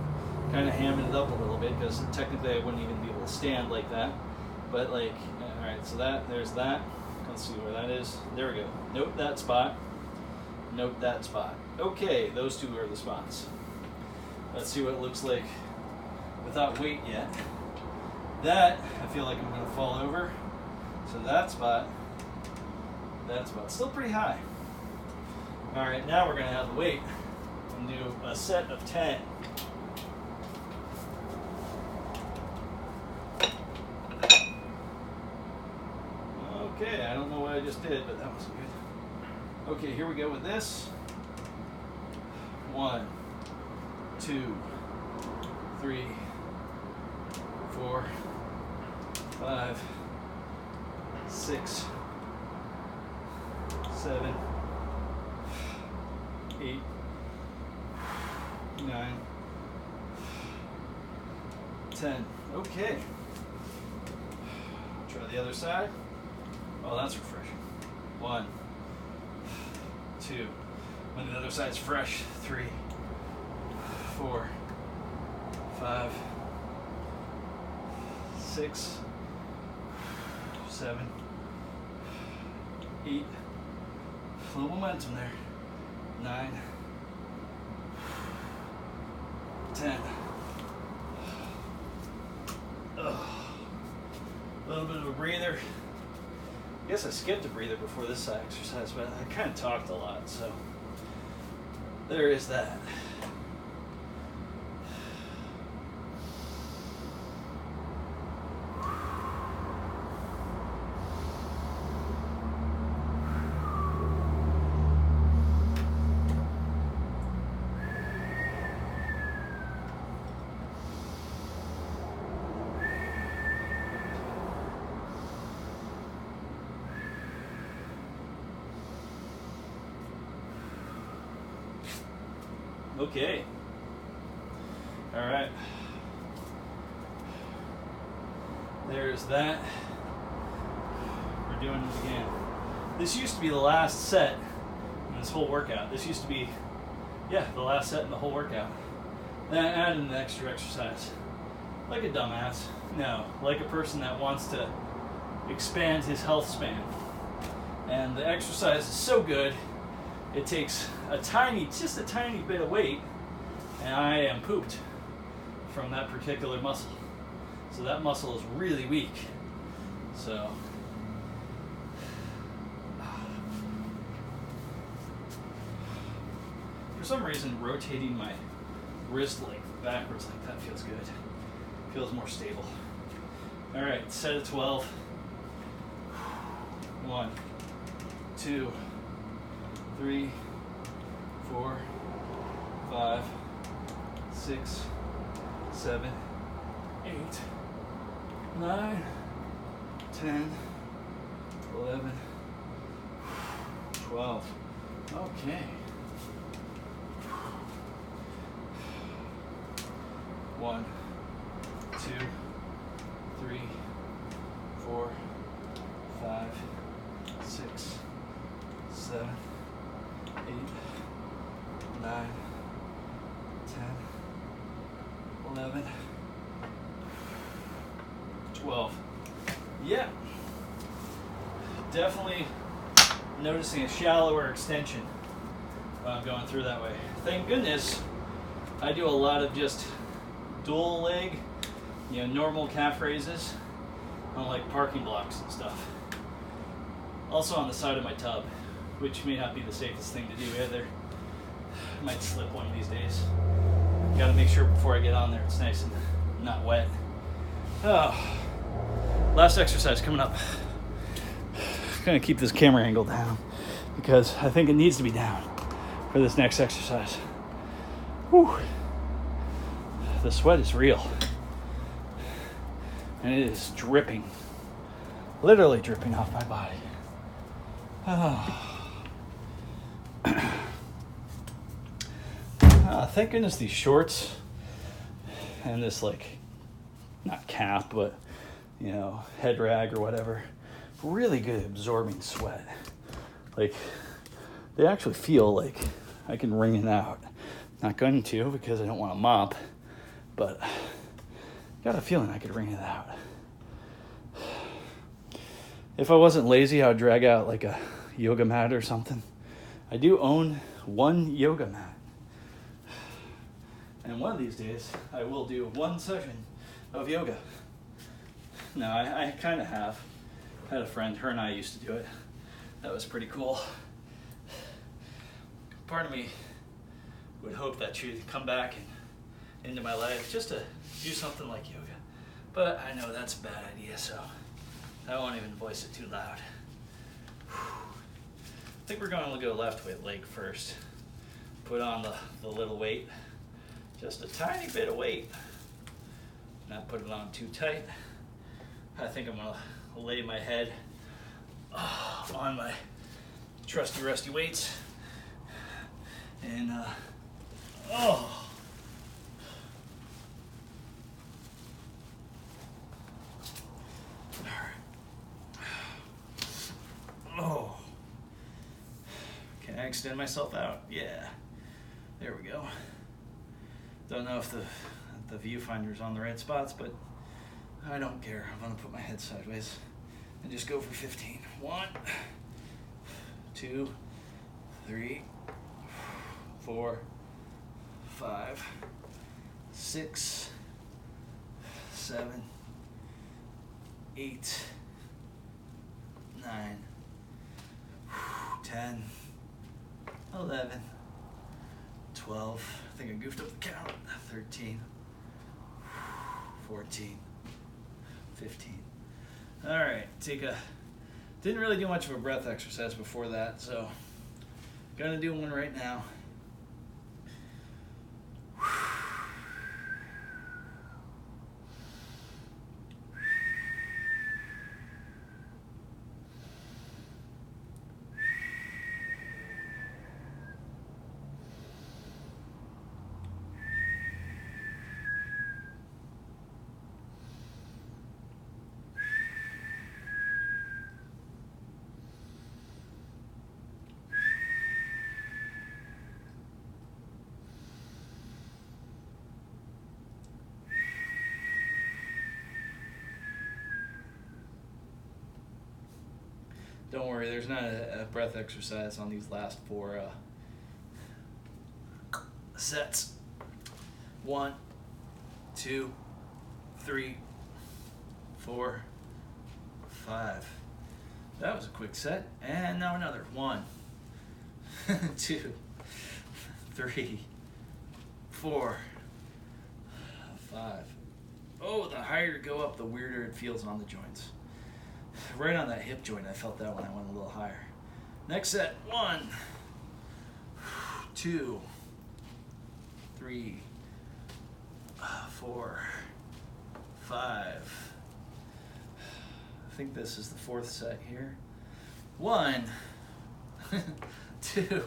Kind of hamming it up a little bit because technically I wouldn't even be able to stand like that. But like, all right, so there's that. Let's see where that is. There we go. Note that spot. Note that spot. Okay, those 2 are the spots. Let's see what it looks like without weight yet. That, I feel like I'm going to fall over. So that spot, still pretty high. All right, now we're going to have the weight and do a set of 10. Okay, I don't know what I just did, but that was good. Okay, here we go with this. 1, 2, 3, 4, 5, 6, 7, 8, 9, 10. Okay. Try the other side. Oh, that's refreshing. 1, 2. When the other side's fresh. 3, 4, 5, 6, 7, 8. A little momentum there. 9, 10. A little bit of a breather. I guess I skipped a breather before this exercise, but I kind of talked a lot, so there is that. Okay. All right. There's that. We're doing it again. This used to be the last set in this whole workout. This used to be, the last set in the whole workout. Then I added an extra exercise. Like a dumbass. No, like a person that wants to expand his health span. And the exercise is so good, it takes just a tiny bit of weight, and I am pooped from that particular muscle. So that muscle is really weak. So for some reason, rotating my wrist like backwards like that feels good. Feels more stable. All right, set of 12. 1, 2, 3, 4, 5, 6, 7, 8, 9, 10, 11, 12. Okay. 1, 2, 3, 4, 5, 6, 7, 8, 9, 10, 11, 12. Yeah. Definitely noticing a shallower extension while I'm going through that way. Thank goodness I do a lot of just dual leg, normal calf raises on like parking blocks and stuff. Also on the side of my tub, which may not be the safest thing to do either. I might slip one of these days. Gotta make sure before I get on there it's nice and not wet. Oh, last exercise coming up. I'm gonna keep this camera angle down because I think it needs to be down for this next exercise. Whew. The sweat is real. And it is dripping. Literally dripping off my body. Oh. Thank goodness these shorts and this, like, not cap, but, you know, head rag or whatever, really good at absorbing sweat. Like, they actually feel like I can wring it out. Not going to because I don't want to mop, but got a feeling I could wring it out. If I wasn't lazy, I would drag out like a yoga mat or something. I do own one yoga mat. And one of these days, I will do one session of yoga. No, I kind of have. I had a friend, her and I used to do it. That was pretty cool. Part of me would hope that she'd come back into my life just to do something like yoga. But I know that's a bad idea, so I won't even voice it too loud. I think we're going to go left with leg first. Put on the little weight. Just a tiny bit of weight. Not put it on too tight. I think I'm going to lay my head on my trusty rusty weights. And, All right. Oh. Can I extend myself out? Yeah. There we go. Don't know if the viewfinder's on the right spots, but I don't care. I'm gonna put my head sideways and just go for 15. 1, 2, 3, 4, 5, 6, 7, 8, 9, 10, 11, 12, I think I goofed up the count, 13, 14, 15. All right, didn't really do much of a breath exercise before that, so gonna do one right now. Don't worry, there's not a breath exercise on these last 4 sets. 1, 2, 3, 4, 5. That was a quick set. And now another. 1, 2, 3, 4, 5. Oh, the higher you go up, the weirder it feels on the joints. Right on that hip joint, I felt that when I went a little higher. Next set. 1, 2, 3, 4, 5. I think this is the 4th set here. 1, 2,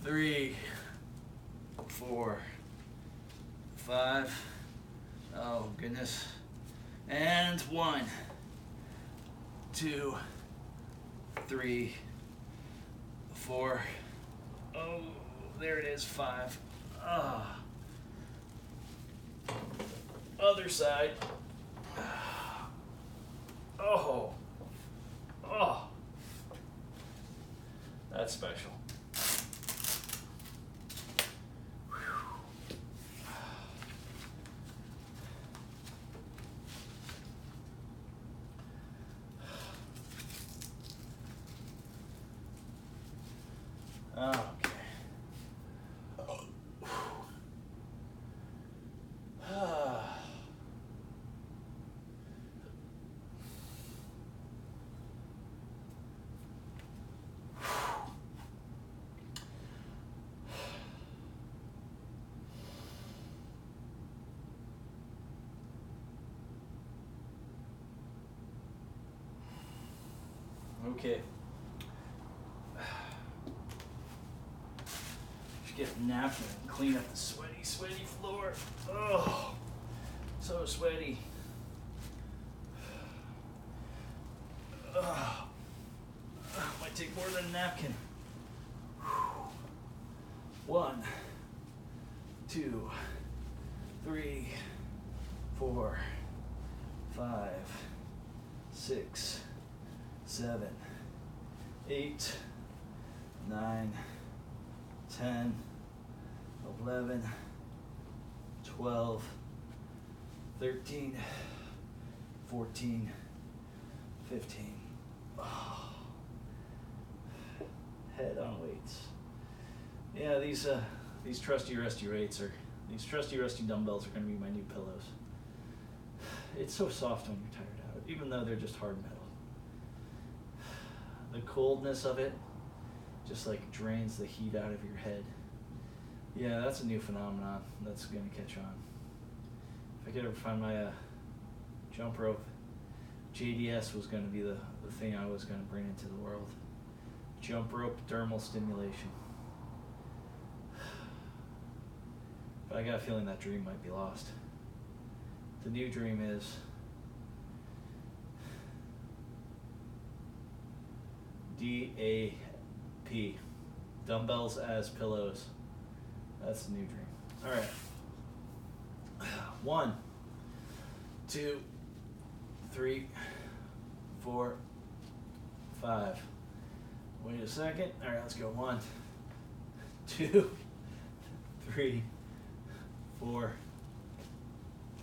3, 4, 5. Oh, goodness. And 1, 2, 3, 4. Oh, there it is. 5. Other side. Oh. That's special. Okay. Okay. Just get a napkin and clean up the sweaty, sweaty floor. Oh, so sweaty. Might take more than a napkin. 1, 2, 3, 4, 5, 6, 7, 8, 9, 10, 11, 12, 13, 14, 15. Oh. Head on weights. Yeah, these trusty rusty these trusty rusty dumbbells are going to be my new pillows. It's so soft when you're tired out, even though they're just hard metal. The coldness of it just like drains the heat out of your head. Yeah, that's a new phenomenon that's going to catch on. If I could ever find my jump rope, JDS was going to be the thing I was going to bring into the world. Jump rope dermal stimulation. But I got a feeling that dream might be lost. The new dream is DAP, dumbbells as pillows. That's the new dream. All right. 1, 2, 3, 4, 5. Wait a second. All right, let's go. 1, 2, 3, 4,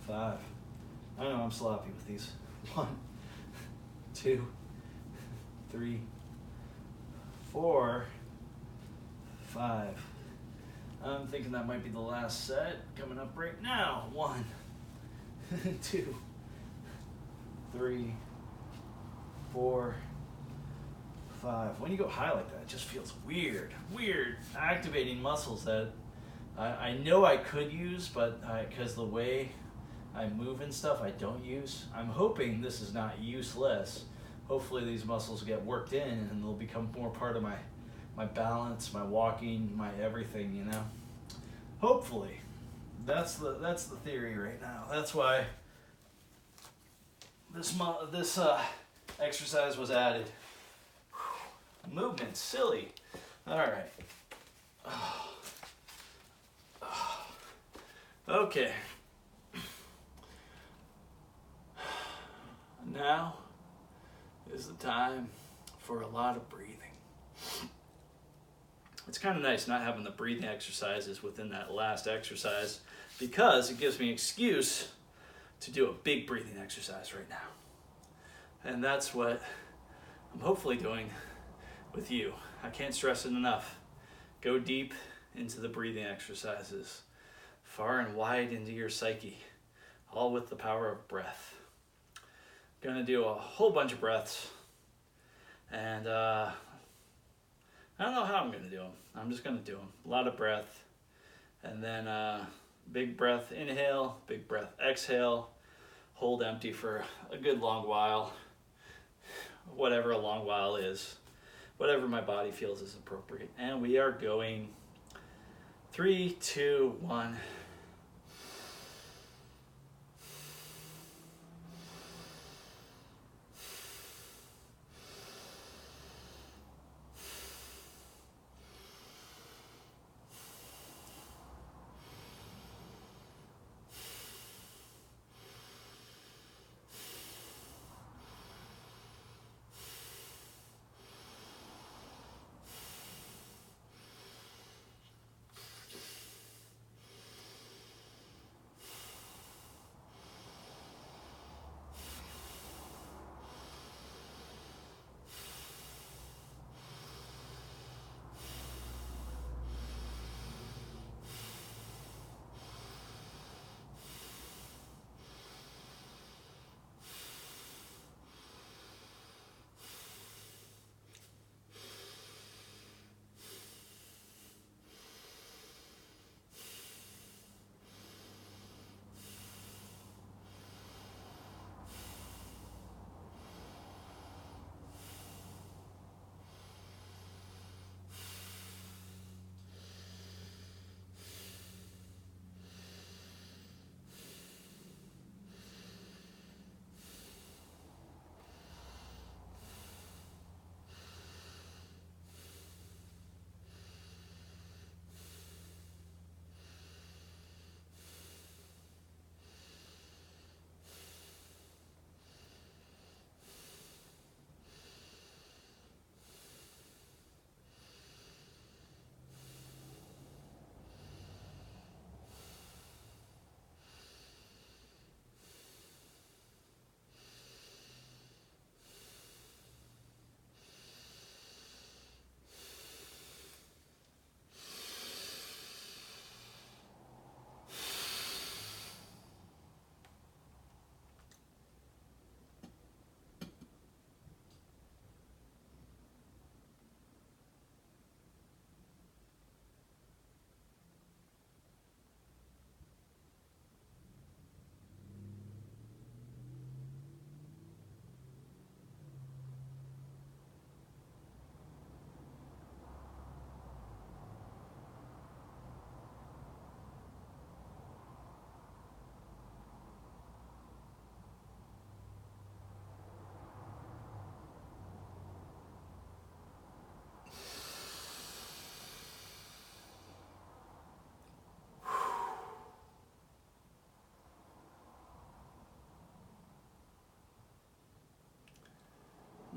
5. I know I'm sloppy with these. 1, 2, 3, 4, 5. I'm thinking that might be the last set coming up right now. 1, 2, 3, 4, 5. When you go high like that, it just feels weird. Activating muscles that I know I could use, but because the way I move and stuff, I don't use. I'm hoping this is not useless. Hopefully these muscles get worked in and they'll become more part of my balance, my walking, my everything, you know. Hopefully. That's the theory right now. That's why this exercise was added. Movement, silly. All right. Okay. Now is the time for a lot of breathing. It's kind of nice not having the breathing exercises within that last exercise because it gives me an excuse to do a big breathing exercise right now. And that's what I'm hopefully doing with you. I can't stress it enough. Go deep into the breathing exercises, far and wide into your psyche, all with the power of breath. Gonna do a whole bunch of breaths, and I don't know how I'm gonna do them. I'm just gonna do them. A lot of breath, and then big breath inhale, big breath exhale, hold empty for a good long while, whatever a long while is, whatever my body feels is appropriate. And we are going 3, 2, 1.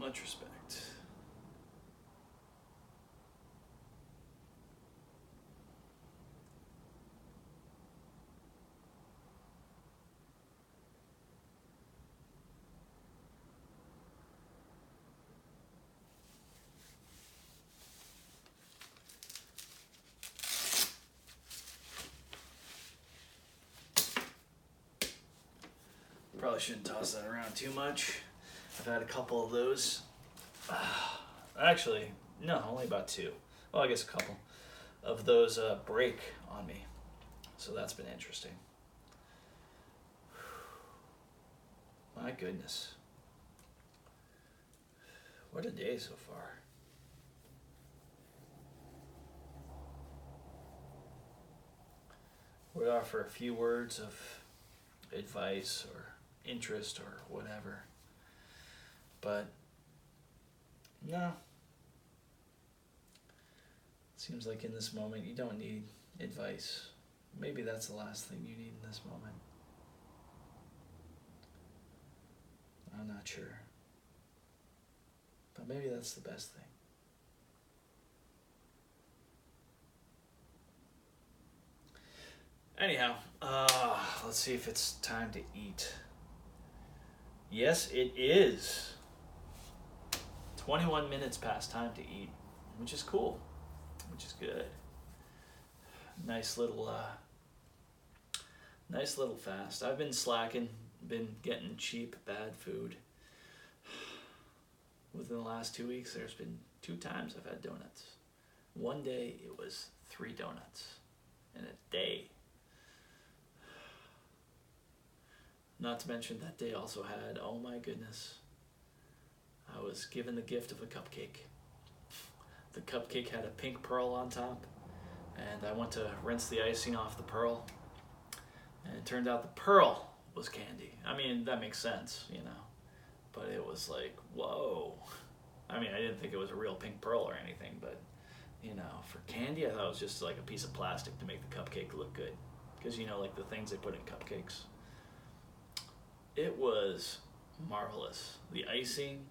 Much respect. Probably shouldn't toss that around too much. I've had a couple of those. Actually, no, only about two. Well, I guess a couple of those break on me. So that's been interesting. My goodness. What a day so far. Would offer a few words of advice or interest or whatever. But no. Seems like in this moment you don't need advice. Maybe that's the last thing you need in this moment. I'm not sure. But maybe that's the best thing. Anyhow, let's see if it's time to eat. Yes, it is. 21 minutes past time to eat, which is cool, which is good. Nice little fast. I've been slacking, been getting cheap, bad food. Within the last 2 weeks, there's been 2 times I've had donuts. One day, it was 3 donuts in a day. Not to mention that day also had, oh my goodness, I was given the gift of a cupcake. The cupcake had a pink pearl on top, and I went to rinse the icing off the pearl, and it turned out the pearl was candy. I mean, that makes sense, you know, but it was like, whoa. I mean, I didn't think it was a real pink pearl or anything, but, you know, for candy, I thought it was just like a piece of plastic to make the cupcake look good. Because, you know, like the things they put in cupcakes. It was marvelous. The icing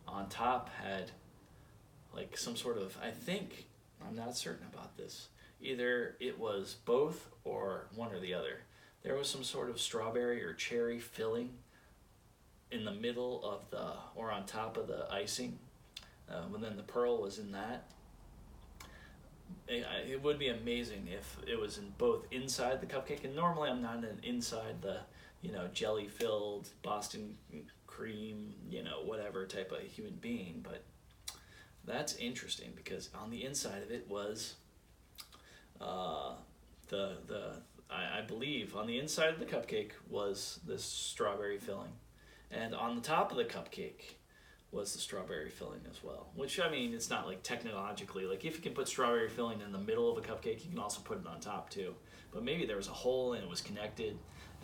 on top had like some sort of, I think, I'm not certain about this, either it was both or one or the other. There was some sort of strawberry or cherry filling in the middle of the, or on top of the icing, and then the pearl was in that. It would be amazing if it was in both inside the cupcake, and normally I'm not inside the, you know, jelly-filled Boston cream, you know, whatever type of human being, but that's interesting because on the inside of it was I believe on the inside of the cupcake was this strawberry filling, and on the top of the cupcake was the strawberry filling as well, which, I mean, it's not like technologically, like if you can put strawberry filling in the middle of a cupcake, you can also put it on top too, but maybe there was a hole and it was connected.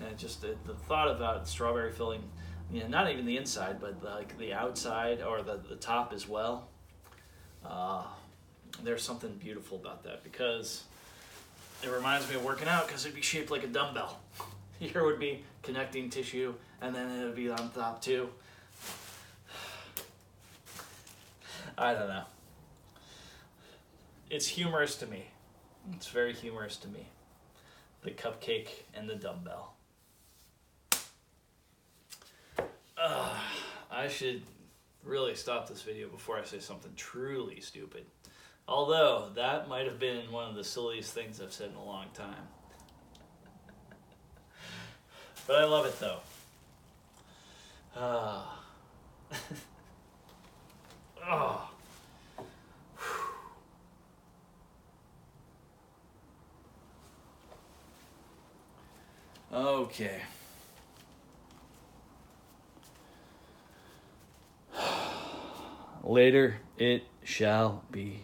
And just the thought about strawberry filling, you know, not even the inside, but like the outside or the top as well. There's something beautiful about that because it reminds me of working out because it'd be shaped like a dumbbell. Here would be connecting tissue, and then it would be on top too. I don't know. It's humorous to me. It's very humorous to me. The cupcake and the dumbbell. I should really stop this video before I say something truly stupid. Although, that might have been one of the silliest things I've said in a long time. But I love it, though. Okay. Later it shall be.